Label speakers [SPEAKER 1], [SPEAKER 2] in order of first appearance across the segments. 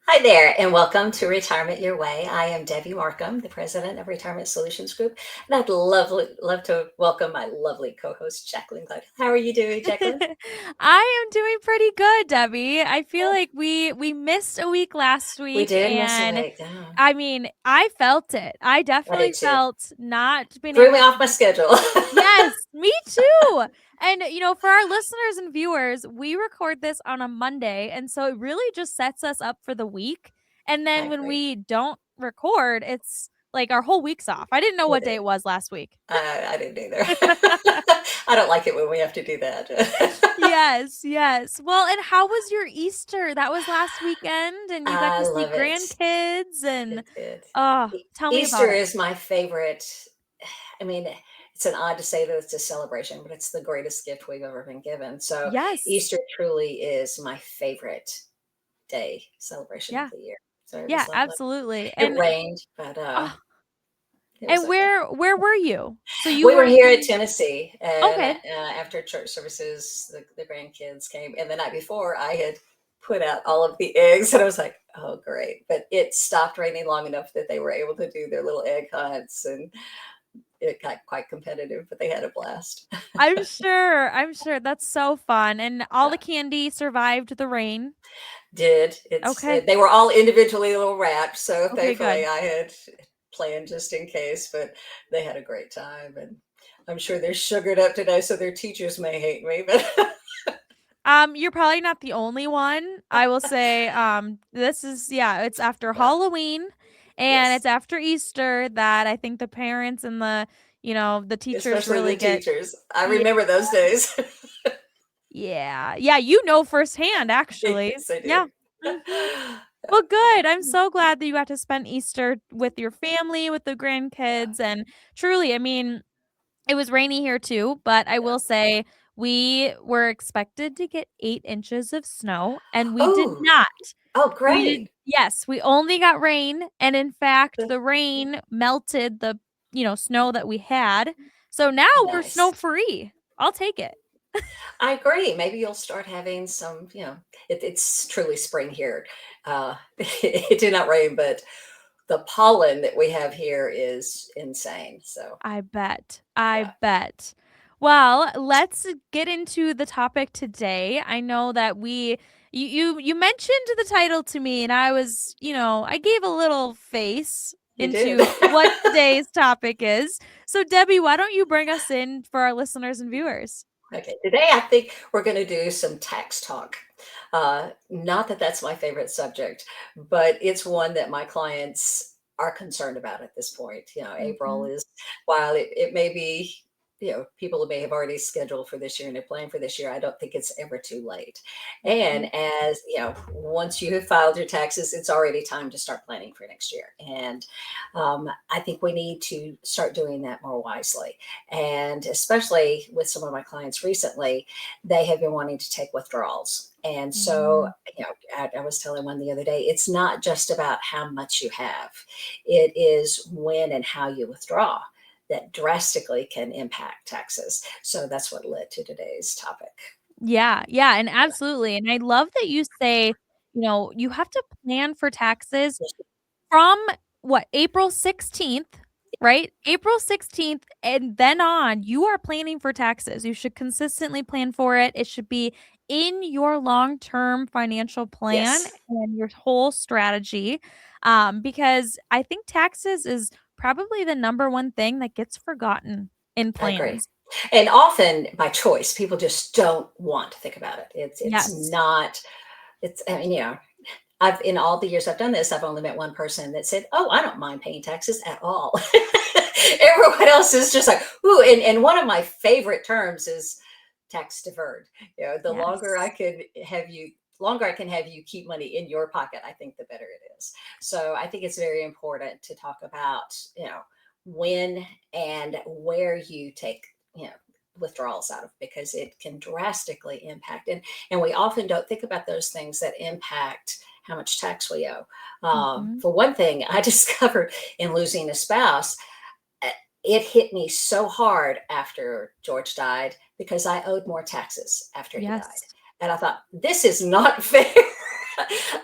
[SPEAKER 1] Hi there, and welcome to Retirement Your Way. I am Debbie Marcum, the president of Retirement Solutions Group, and I'd love to welcome my lovely co-host, Jaclyn Gladhill. How are you doing, Jaclyn?
[SPEAKER 2] I am doing pretty good, Debbie. I feel like we missed a week last
[SPEAKER 1] We
[SPEAKER 2] week,
[SPEAKER 1] did miss a
[SPEAKER 2] and
[SPEAKER 1] week. Yeah,
[SPEAKER 2] I mean, I felt it. I
[SPEAKER 1] I did
[SPEAKER 2] definitely
[SPEAKER 1] too.
[SPEAKER 2] felt not being
[SPEAKER 1] Threw me
[SPEAKER 2] able to
[SPEAKER 1] off my
[SPEAKER 2] just.
[SPEAKER 1] schedule.
[SPEAKER 2] Yes, me too. And for our listeners and viewers, we record this on a Monday, and so it really just sets us up for the week. And
[SPEAKER 1] I
[SPEAKER 2] then when
[SPEAKER 1] agree.
[SPEAKER 2] we don't record, it's like our whole week's off. I didn't know what
[SPEAKER 1] It
[SPEAKER 2] day
[SPEAKER 1] is.
[SPEAKER 2] it was last week.
[SPEAKER 1] I didn't either. I don't like it when we have to do that.
[SPEAKER 2] Yes, yes. Well, and how was your Easter? That was last weekend, and you got
[SPEAKER 1] I
[SPEAKER 2] to see
[SPEAKER 1] love it.
[SPEAKER 2] grandkids, and
[SPEAKER 1] It did.
[SPEAKER 2] oh, tell me about
[SPEAKER 1] Easter
[SPEAKER 2] it.
[SPEAKER 1] is my favorite. I mean, it's an odd to say that it's a celebration, but it's the greatest gift we've ever been given. So
[SPEAKER 2] Yes.
[SPEAKER 1] Easter truly is my favorite day celebration of
[SPEAKER 2] Yeah.
[SPEAKER 1] the year. So it
[SPEAKER 2] Yeah,
[SPEAKER 1] was lovely.
[SPEAKER 2] absolutely.
[SPEAKER 1] It rained, but
[SPEAKER 2] Oh,
[SPEAKER 1] it was
[SPEAKER 2] and
[SPEAKER 1] okay.
[SPEAKER 2] where were you? So you
[SPEAKER 1] We were
[SPEAKER 2] were
[SPEAKER 1] here at
[SPEAKER 2] in.
[SPEAKER 1] Tennessee, and
[SPEAKER 2] Okay.
[SPEAKER 1] after church services, the grandkids came, and the night before, I had put out all of the eggs, and I was like, "Oh, great!" But it stopped raining long enough that they were able to do their little egg hunts, and it got quite competitive, but they had a blast.
[SPEAKER 2] I'm sure. That's so fun. And all the
[SPEAKER 1] Yeah,
[SPEAKER 2] candy survived the rain.
[SPEAKER 1] did it's
[SPEAKER 2] Okay.
[SPEAKER 1] they were all individually little wrapped, so
[SPEAKER 2] Okay,
[SPEAKER 1] thankfully
[SPEAKER 2] good.
[SPEAKER 1] I had planned just in case, but they had a great time, and I'm sure they're sugared up today, so their teachers may hate me, but
[SPEAKER 2] You're probably not the only one. I will say, this is yeah, it's after
[SPEAKER 1] yeah,
[SPEAKER 2] Halloween and
[SPEAKER 1] yes,
[SPEAKER 2] it's after Easter that I think the parents and the teachers
[SPEAKER 1] especially
[SPEAKER 2] really
[SPEAKER 1] the
[SPEAKER 2] get.
[SPEAKER 1] teachers. I
[SPEAKER 2] Yeah.
[SPEAKER 1] remember those days.
[SPEAKER 2] Yeah. Yeah, you know firsthand actually.
[SPEAKER 1] Yes, I do.
[SPEAKER 2] Yeah. Mhm. Well, good. I'm so glad that you got to spend Easter with your family, with the
[SPEAKER 1] Yeah,
[SPEAKER 2] grandkids, and truly, I mean, it was rainy here too, but I
[SPEAKER 1] yeah.
[SPEAKER 2] will say we were expected to get 8 inches of snow, and we did
[SPEAKER 1] Oh,
[SPEAKER 2] not.
[SPEAKER 1] oh,
[SPEAKER 2] We
[SPEAKER 1] great.
[SPEAKER 2] yes, we only got rain, and in fact, the rain melted the snow that we had. So now we're
[SPEAKER 1] Nice.
[SPEAKER 2] snow free. I'll take it.
[SPEAKER 1] I agree. Maybe you'll start having some, it's truly spring here. It did not rain, but the pollen that we have here is insane. So,
[SPEAKER 2] I bet. I
[SPEAKER 1] yeah.
[SPEAKER 2] bet. Well, let's get into the topic today. I know that you mentioned the title to me and I gave a little face
[SPEAKER 1] You did.
[SPEAKER 2] into what today's topic is. So Debbie, why don't you bring us in for our listeners and viewers?
[SPEAKER 1] Okay, today I think we're going to do some tax talk. Not that that's my favorite subject, but it's one that my clients are concerned about at this point. April
[SPEAKER 2] Mhm.
[SPEAKER 1] is, while it may be, people may have already scheduled for this year and they're planning for this year. I don't think it's ever too late.
[SPEAKER 2] Mhm.
[SPEAKER 1] And as once you have filed your taxes, it's already time to start planning for next year. And I think we need to start doing that more wisely. And especially with some of my clients recently, they have been wanting to take withdrawals. And so,
[SPEAKER 2] Mhm.
[SPEAKER 1] I was telling one the other day, it's not just about how much you have, it is when and how you withdraw that drastically can impact taxes. So that's what led to today's topic.
[SPEAKER 2] Yeah, yeah, and absolutely. And I love that you say, you have to plan for taxes from what, April 16th, right? April 16th and then on, you are planning for taxes. You should consistently plan for it. It should be in your long-term financial plan
[SPEAKER 1] Yes,
[SPEAKER 2] and your whole strategy, because I think taxes is probably the number one thing that gets forgotten in
[SPEAKER 1] I agree.
[SPEAKER 2] plans.
[SPEAKER 1] And often by choice, people just don't want to think about it. It's
[SPEAKER 2] Yes.
[SPEAKER 1] not, I mean, I've in all the years I've done this, I've only met one person that said, "Oh, I don't mind paying taxes at all." Everyone else is just like, "Ooh," and one of my favorite terms is tax deferred. The
[SPEAKER 2] Yes.
[SPEAKER 1] longer I can have you keep money in your pocket, I think the better it is. So I think it's very important to talk about, when and where you take, withdrawals out of, because it can drastically impact, and we often don't think about those things that impact how much tax we owe.
[SPEAKER 2] Mhm.
[SPEAKER 1] For one thing, I discovered in losing a spouse, uh, it hit me so hard after George died because I owed more taxes after he died.
[SPEAKER 2] Yes.
[SPEAKER 1] And I thought, this is not fair.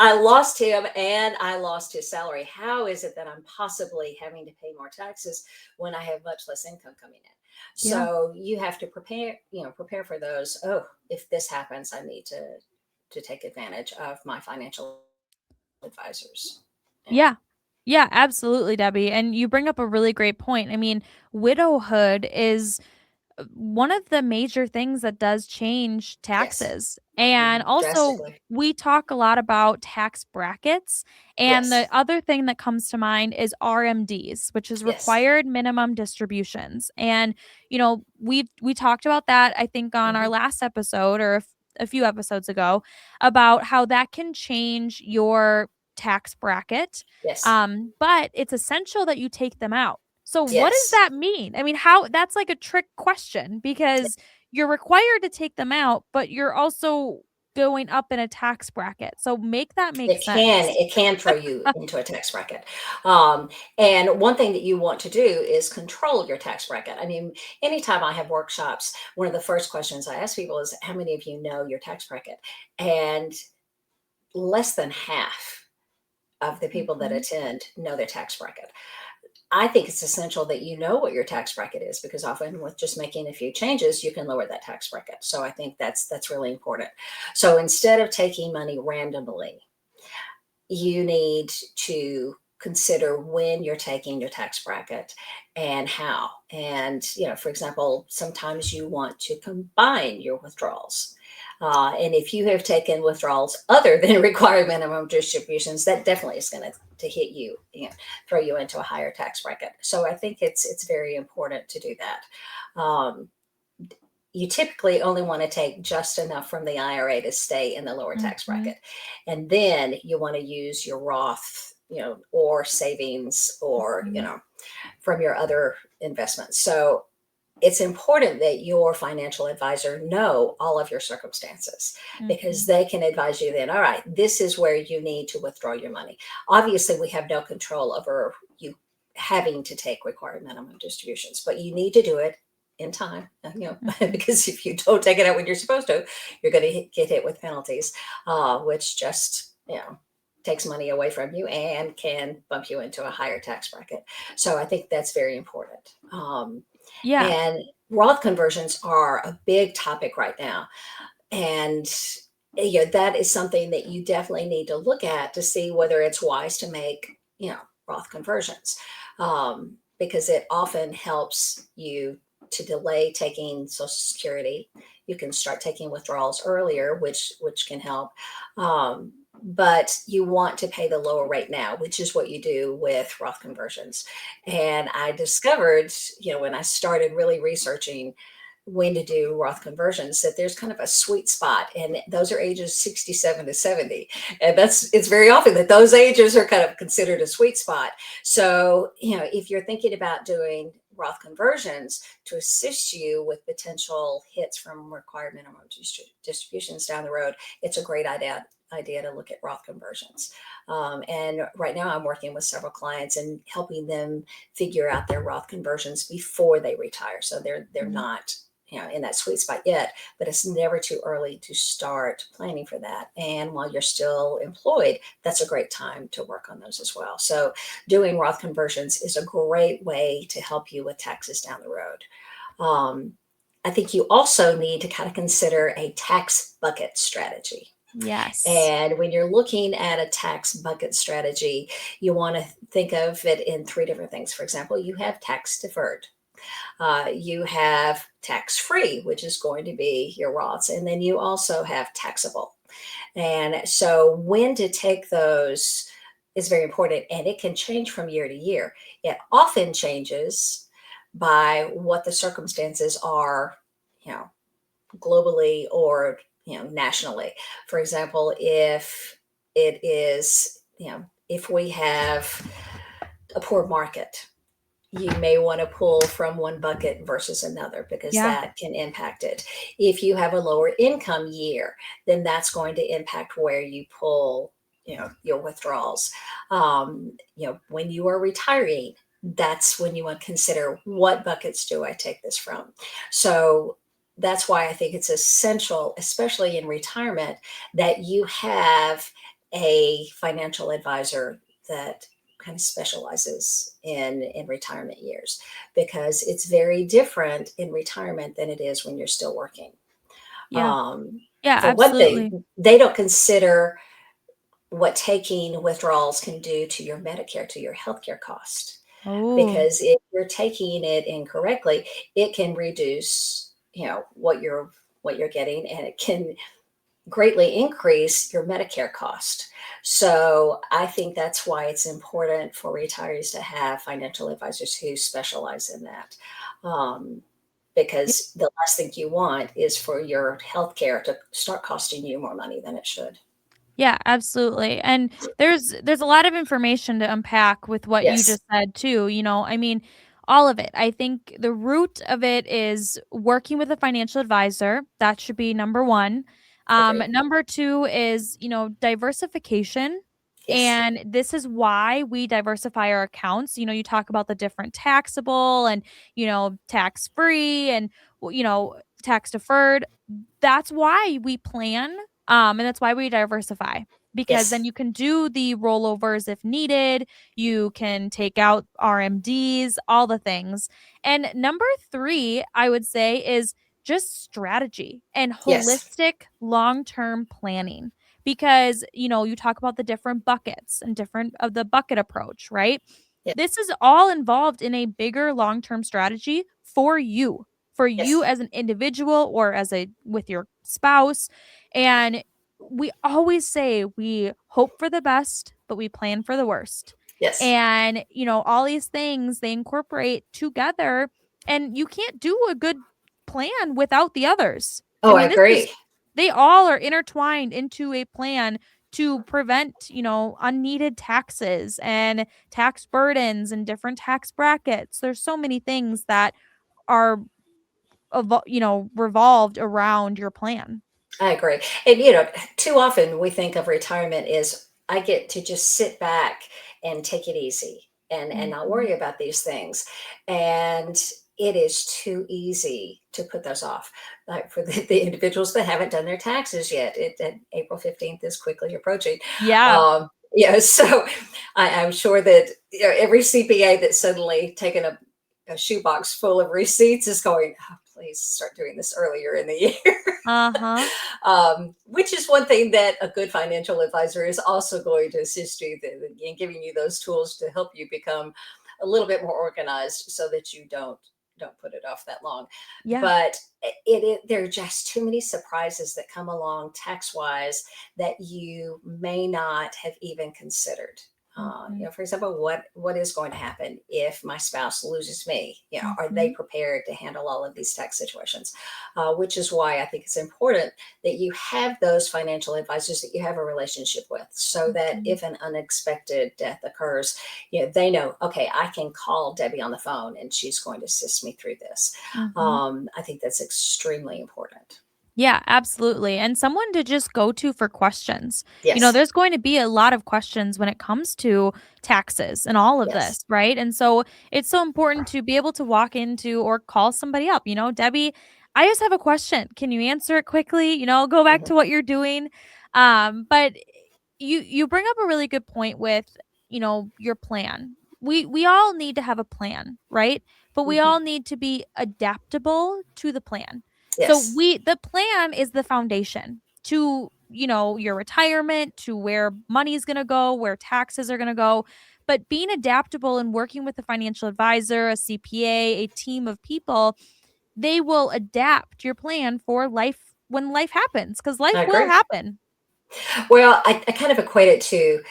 [SPEAKER 1] I lost him and I lost his salary. How is it that I'm possibly having to pay more taxes when I have much less income coming in?
[SPEAKER 2] Yeah.
[SPEAKER 1] So you have to prepare for those. Oh, if this happens, I need to take advantage of my financial advisors. Yeah.
[SPEAKER 2] Yeah. Yeah, absolutely, Debbie. And you bring up a really great point. I mean, widowhood is one of the major things that does change
[SPEAKER 1] Yes.
[SPEAKER 2] taxes. And also,
[SPEAKER 1] Drastically.
[SPEAKER 2] we talk a lot about tax brackets. And the
[SPEAKER 1] Yes.
[SPEAKER 2] other thing that comes to mind is RMDs, which is
[SPEAKER 1] Yes.
[SPEAKER 2] required minimum distributions. And, we talked about that, I think, on our
[SPEAKER 1] Mhm.
[SPEAKER 2] last episode or a few episodes ago about how that can change your tax bracket.
[SPEAKER 1] Yes.
[SPEAKER 2] But it's essential that you take them out. So what does
[SPEAKER 1] Yes.
[SPEAKER 2] that mean? I mean, how that's like a trick question because you're required to take them out, but you're also going up in a tax bracket. So make that make sense.
[SPEAKER 1] It can throw you into a tax bracket. And one thing that you want to do is control your tax bracket. I mean, anytime I have workshops, one of the first questions I ask people is, how many of you know your tax bracket? And less than half of the people that
[SPEAKER 2] Mhm.
[SPEAKER 1] attend know their tax bracket. I think it's essential that you know what your tax bracket is because often with just making a few changes, you can lower that tax bracket. So I think that's really important. So instead of taking money randomly, you need to consider when you're taking your tax bracket and how. And, for example, sometimes you want to combine your withdrawals. And if you have taken withdrawals other than required minimum distributions, that definitely is going to hit you, throw you into a higher tax bracket. So I think it's very important to do that. You typically only want to take just enough from the IRA to stay in the lower tax
[SPEAKER 2] Mhm.
[SPEAKER 1] bracket. And then you want to use your Roth, or savings or,
[SPEAKER 2] Mhm.
[SPEAKER 1] from your other investments. So it's important that your financial advisor know all of your circumstances because
[SPEAKER 2] Mhm.
[SPEAKER 1] they can advise you then, all right, this is where you need to withdraw your money. Obviously, we have no control over you having to take required minimum distributions, but you need to do it in time,
[SPEAKER 2] Mhm.
[SPEAKER 1] because if you don't take it out when you're supposed to, you're going to get hit with penalties, which just, takes money away from you and can bump you into a higher tax bracket. So I think that's very important.
[SPEAKER 2] Yeah.
[SPEAKER 1] And Roth conversions are a big topic right now. And that is something that you definitely need to look at to see whether it's wise to make, Roth conversions. Because it often helps you to delay taking Social Security. You can start taking withdrawals earlier, which can help. But you want to pay the lower rate now, which is what you do with Roth conversions. And I discovered, when I started really researching when to do Roth conversions, that there's kind of a sweet spot, and those are ages 67 to 70. And it's very often that those ages are kind of considered a sweet spot. So, if you're thinking about doing Roth conversions to assist you with potential hits from required minimum distributions down the road, it's a great idea to look at Roth conversions. And right now I'm working with several clients and helping them figure out their Roth conversions before they retire. So they're
[SPEAKER 2] Mhm.
[SPEAKER 1] not, in that sweet spot yet, but it's never too early to start planning for that. And while you're still employed, that's a great time to work on those as well. So doing Roth conversions is a great way to help you with taxes down the road. Um, I think you also need to kind of consider a tax bucket strategy.
[SPEAKER 2] Yes.
[SPEAKER 1] And when you're looking at a tax bucket strategy, you want to think of it in three different things. For example, you have tax deferred, you have tax free, which is going to be your Roths, and then you also have taxable. And so, when to take those is very important, and it can change from year to year. It often changes by what the circumstances are, you know, globally or nationally. For example, if it is, if we have a poor market, you may want to pull from one bucket versus another because
[SPEAKER 2] Yeah.
[SPEAKER 1] that can impact it. If you have a lower income year, then that's going to impact where you pull, your withdrawals. When you are retiring, that's when you want to consider what buckets do I take this from. So that's why I think it's essential, especially in retirement, that you have a financial advisor that kind of specializes in retirement years, because it's very different in retirement than it is when you're still working.
[SPEAKER 2] Yeah.
[SPEAKER 1] Um,
[SPEAKER 2] Yeah,
[SPEAKER 1] for one
[SPEAKER 2] absolutely.
[SPEAKER 1] thing, they don't consider what taking withdrawals can do to your Medicare, to your healthcare cost.
[SPEAKER 2] Oh,
[SPEAKER 1] Because if you're taking it incorrectly, it can reduce, what you're getting, and it can greatly increase your Medicare cost. So I think that's why it's important for retirees to have financial advisors who specialize in that. Um, because the last thing you want is for your health care to start costing you more money than it should.
[SPEAKER 2] yeah, absolutely. And there's a lot of information to unpack with what you
[SPEAKER 1] Yes.
[SPEAKER 2] just said too, I mean, all of it. I think the root of it is working with a financial advisor. That should be number 1.
[SPEAKER 1] Agree.
[SPEAKER 2] Number 2 is, diversification.
[SPEAKER 1] Yes.
[SPEAKER 2] And this is why we diversify our accounts. You talk about the different taxable and, tax free and, tax deferred. That's why we plan, and that's why we diversify, because then
[SPEAKER 1] Yes.
[SPEAKER 2] you can do the rollovers if needed. You can take out RMDs, all the things. And number 3, I would say, is just strategy and
[SPEAKER 1] Yes.
[SPEAKER 2] holistic long-term planning, because, you talk about the different buckets and different of the bucket approach, right?
[SPEAKER 1] Yes.
[SPEAKER 2] This is all involved in a bigger long-term strategy for you
[SPEAKER 1] Yes.
[SPEAKER 2] as an individual or as a with your spouse. And we always say we hope for the best, but we plan for the worst.
[SPEAKER 1] Yes.
[SPEAKER 2] And, all these things they incorporate together, and you can't do a good plan without the others. I
[SPEAKER 1] Oh, I
[SPEAKER 2] mean,
[SPEAKER 1] agree.
[SPEAKER 2] they all are intertwined into a plan to prevent, unneeded taxes and tax burdens and different tax brackets. There's so many things that are revolved around your plan.
[SPEAKER 1] I agree. And, too often we think of retirement as I get to just sit back and take it easy and not
[SPEAKER 2] Mhm.
[SPEAKER 1] worry about these things. And it is too easy to put those off. Like for the individuals that haven't done their taxes yet, April 15th is quickly approaching.
[SPEAKER 2] Yeah.
[SPEAKER 1] So I'm sure that every CPA that's suddenly taken a shoebox full of receipts is going, oh, please start doing this earlier in the year.
[SPEAKER 2] Uh-huh.
[SPEAKER 1] Which is one thing that a good financial advisor is also going to assist you in giving you those tools to help you become a little bit more organized so that you don't put it off that long.
[SPEAKER 2] Yeah.
[SPEAKER 1] But there are just too many surprises that come along tax wise that you may not have even considered.
[SPEAKER 2] Mhm.
[SPEAKER 1] For example, what is going to happen if my spouse loses me? Are they
[SPEAKER 2] Mhm.
[SPEAKER 1] prepared to handle all of these tax situations? Which is why I think it's important that you have those financial advisors that you have a relationship with, so that
[SPEAKER 2] Mhm.
[SPEAKER 1] if an unexpected death occurs, they know, okay, I can call Debbie on the phone and she's going to assist me through this.
[SPEAKER 2] Mhm.
[SPEAKER 1] I think that's extremely important.
[SPEAKER 2] Yeah, absolutely. And someone to just go to for questions.
[SPEAKER 1] Yes.
[SPEAKER 2] There's going to be a lot of questions when it comes to taxes and all of
[SPEAKER 1] Yes.
[SPEAKER 2] this, right? And so it's so important to be able to walk into or call somebody up, Debbie, I just have a question. Can you answer it quickly? Go back
[SPEAKER 1] Mhm.
[SPEAKER 2] to what you're doing. But you bring up a really good point with, your plan. We all need to have a plan, right? But we
[SPEAKER 1] Mhm.
[SPEAKER 2] all need to be adaptable to the plan. So
[SPEAKER 1] Yes.
[SPEAKER 2] the plan is the foundation to, your retirement, to where money is going to go, where taxes are going to go. But being adaptable and working with a financial advisor, a CPA, a team of people, they will adapt your plan for life when life happens, because life
[SPEAKER 1] I
[SPEAKER 2] will
[SPEAKER 1] agree.
[SPEAKER 2] happen.
[SPEAKER 1] Well, I kind of equate it to,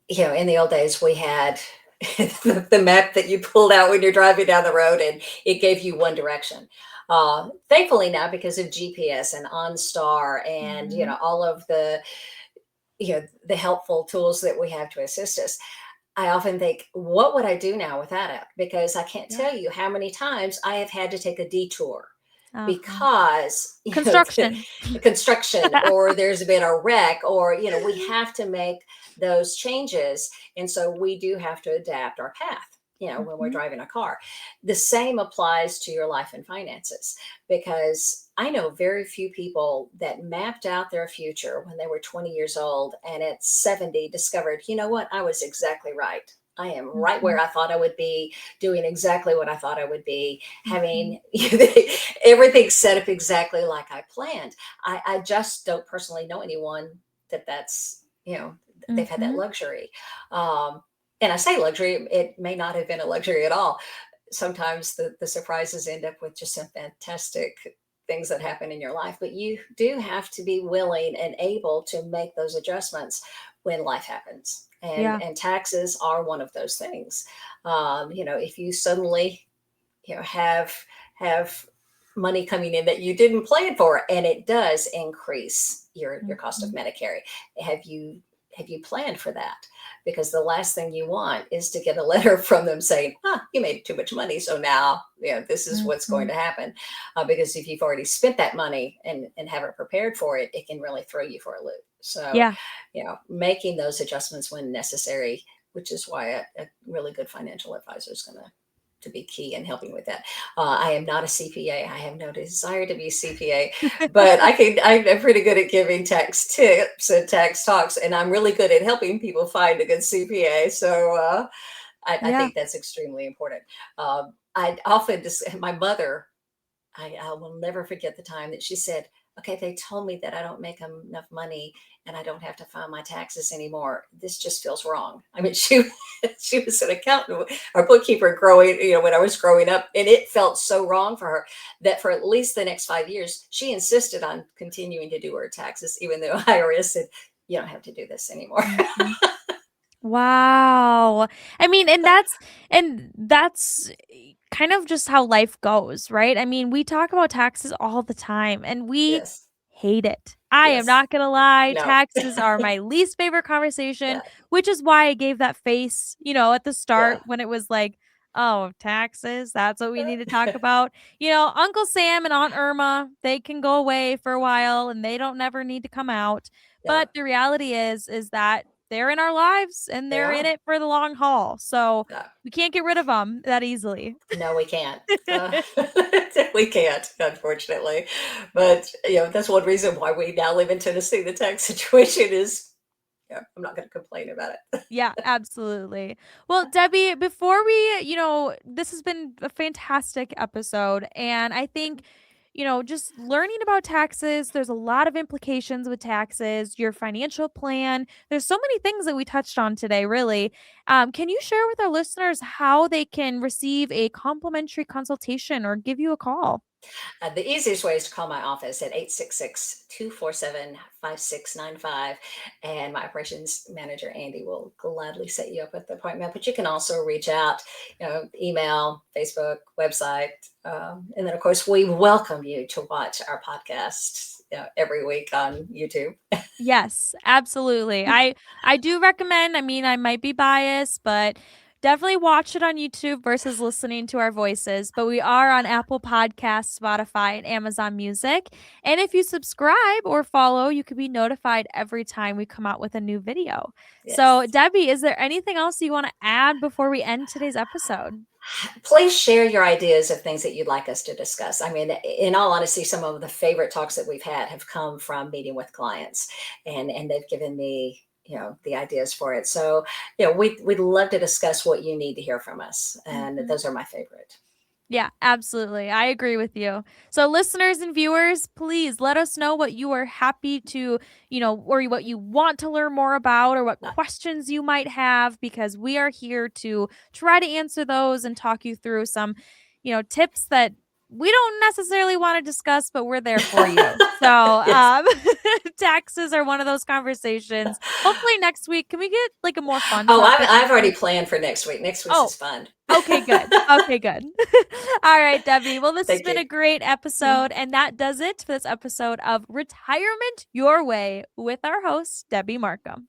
[SPEAKER 1] in the old days, we had the map that you pulled out when you're driving down the road and it gave you one direction. Thankfully now, because of GPS and OnStar and,
[SPEAKER 2] Mhm.
[SPEAKER 1] all of the helpful tools that we have to assist us, I often think, what would I do now without it? Because I can't
[SPEAKER 2] Yeah.
[SPEAKER 1] tell you how many times I have had to take a detour
[SPEAKER 2] Uh-huh.
[SPEAKER 1] because
[SPEAKER 2] Construction.
[SPEAKER 1] the construction, or there's been a wreck, or we have to make those changes, and so we do have to adapt our path. when we're
[SPEAKER 2] Mhm.
[SPEAKER 1] driving a car. The same applies to your life and finances, because I know very few people that mapped out their future when they were 20 years old and at 70 discovered, you know what, I was exactly right. I am right where
[SPEAKER 2] Mhm.
[SPEAKER 1] I thought I would be, doing exactly what I thought I would be,
[SPEAKER 2] Mhm.
[SPEAKER 1] having everything set up exactly like I planned. I just don't personally know anyone that's, they've had that
[SPEAKER 2] Mhm.
[SPEAKER 1] luxury. Um, and I say luxury, it may not have been a luxury at all. Sometimes the surprises end up with just some fantastic things that happen in your life, but you do have to be willing and able to make those adjustments when life happens. And
[SPEAKER 2] Yeah.
[SPEAKER 1] taxes are one of those things. If you suddenly, have money coming in that you didn't plan for, and it does increase your cost of
[SPEAKER 2] Mhm.
[SPEAKER 1] Medicare. Have you planned for that? Because the last thing you want is to get a letter from them saying, you made too much money, so now this is what's going
[SPEAKER 2] Mhm.
[SPEAKER 1] to happen. Because if you've already spent that money and haven't prepared for it, it can really throw you for a loop. So
[SPEAKER 2] Yeah.
[SPEAKER 1] making those adjustments when necessary, which is why a really good financial advisor is going to be key in helping with that. I am not a CPA. I have no desire to be a CPA, but I'm pretty good at giving tax tips and tax talks, and I'm really good at helping people find a good CPA. So I
[SPEAKER 2] Yeah.
[SPEAKER 1] think that's extremely important. I often just, my mother, I will never forget the time that she said, "Okay, they told me that I don't make enough money and I don't have to file my taxes anymore. This just feels wrong." I mean, she was an accountant or bookkeeper growing, when I was growing up, and it felt so wrong for her that for at least the next 5 years, she insisted on continuing to do her taxes, even though IRS said, "You don't have to do this anymore."
[SPEAKER 2] Mhm. Wow. I mean, and that's kind of just how life goes, right? I mean, we talk about taxes all the time and we
[SPEAKER 1] Yes,
[SPEAKER 2] hate it. I am
[SPEAKER 1] yes,
[SPEAKER 2] not gonna lie,
[SPEAKER 1] no,
[SPEAKER 2] taxes are my least favorite conversation,
[SPEAKER 1] yeah,
[SPEAKER 2] which is why I gave that face, at the
[SPEAKER 1] yeah.
[SPEAKER 2] start when it was like, "Oh, taxes, that's what we need to talk about." Uncle Sam and Aunt Irma, they can go away for a while and they don't never need to come out.
[SPEAKER 1] Yeah,
[SPEAKER 2] But the reality is that they're in our lives and
[SPEAKER 1] they
[SPEAKER 2] they're in
[SPEAKER 1] are.
[SPEAKER 2] it for the long haul. So
[SPEAKER 1] Yeah.
[SPEAKER 2] we can't get rid of them that easily.
[SPEAKER 1] No, we can't. We can't, unfortunately. But that's one reason why we now live in Tennessee. The tax situation is, I'm not going to complain about it.
[SPEAKER 2] Yeah, absolutely. Well, Debbie, before we, this has been a fantastic episode. And I think, just learning about taxes, there's a lot of implications with taxes, your financial plan. There's so many things that we touched on today, really. Can you share with our listeners how they can receive a complimentary consultation or give you a call?
[SPEAKER 1] The easiest way is to call my office at 866-247-5695, and my operations manager, Andy, will gladly set you up with the appointment. But you can also reach out, email, Facebook, website. And then, of course, we welcome you to watch our podcast every week on YouTube.
[SPEAKER 2] Yes, absolutely. I do recommend, I mean, I might be biased, but definitely watch it on YouTube versus listening to our voices. But we are on Apple Podcasts, Spotify, and Amazon Music. And if you subscribe or follow, you can be notified every time we come out with a new video. So,
[SPEAKER 1] Yes.
[SPEAKER 2] Debbie, is there anything else you want to add before we end today's episode?
[SPEAKER 1] Please share your ideas of things that you'd like us to discuss. I mean, in all honesty, some of the favorite talks that we've had have come from meeting with clients, and they've given me, the ideas for it. So, we'd love to discuss what you need to hear from us, and
[SPEAKER 2] Mhm.
[SPEAKER 1] those are my favorite.
[SPEAKER 2] Yeah, absolutely. I agree with you. So, listeners and viewers, please let us know what you are happy to, or what you want to learn more about, or what
[SPEAKER 1] Uh,
[SPEAKER 2] questions you might have, because we are here to try to answer those and talk you through some, tips that we don't necessarily want to discuss, but we're there for you. So,
[SPEAKER 1] yes.
[SPEAKER 2] taxes are one of those conversations. Hopefully, next week, can we get like a more fun
[SPEAKER 1] Oh,
[SPEAKER 2] topic
[SPEAKER 1] I've
[SPEAKER 2] next
[SPEAKER 1] already
[SPEAKER 2] week?
[SPEAKER 1] planned for next week. Next week
[SPEAKER 2] Oh,
[SPEAKER 1] is fun.
[SPEAKER 2] okay, good. Okay, good. All right, Debbie. Well, this has
[SPEAKER 1] Thank
[SPEAKER 2] been
[SPEAKER 1] you.
[SPEAKER 2] a great episode. And that does it for this episode of Retirement Your Way with our host, Debbie Marcum.